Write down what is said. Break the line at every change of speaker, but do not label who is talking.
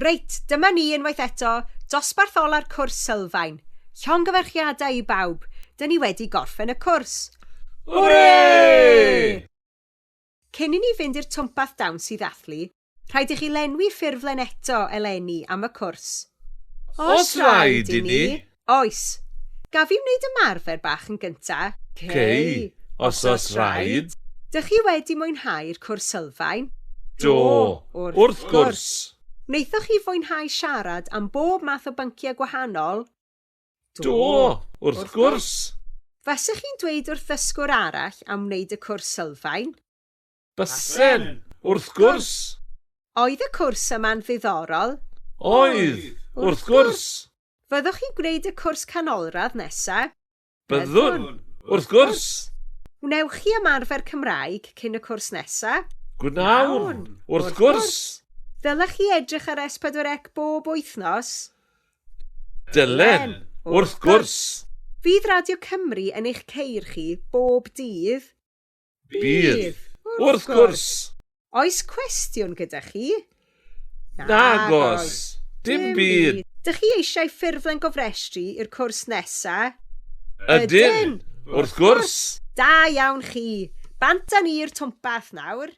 Reit, dyma ni unwaith eto, dosbarth ola'r cwrs sylfaen. Llongyfarchiadau i bawb, dyn ni wedi gorffen y cwrs.
Hwrê!
Cyn i ni fynd i'r twmpath dawns i ddathlu, rhaid i chi lenwi ffurflen eto eleni am y cwrs.
Os rhaid i ni?
Oes. Gaf i wneud ymarfer bach yn gynta.
Cei, os rhaid.
Dych chi wedi mwynhau'r cwrs sylfaen?
Do, wrth gwrs.
Wnaethoch chi fwynhau siarad am bob math o bynciau gwahanol?
Do, wrth gwrs.
Fasech chi'n dweud wrth ddysgwr arall am wneud y cwrs sylfaen?
Bysen, wrth gwrs.
Oedd y cwrs yma'n ddiddorol?
Oedd, wrth gwrs.
Fyddwch chi'n gwneud y cwrs canolradd nesaf?
Byddwn, wrth gwrs.
Wnewch chi ymarfer Cymraeg cyn y cwrs nesaf?
Gwnawn, wrth gwrs.
Ddylech chi edrych ar S4C bob wythnos?
Dylen, wrth gwrs.
Fydd Radio Cymru yn eich ceir chi bob dydd?
Bydd, wrth gwrs.
Oes cwestiwn gyda chi?
Nagos, dim byd.
Dych chi eisiau ffurflen gofrestru i'r cwrs nesaf?
Ydyn, wrth gwrs.
Da iawn chi. Bant â ni'r twmpath nawr.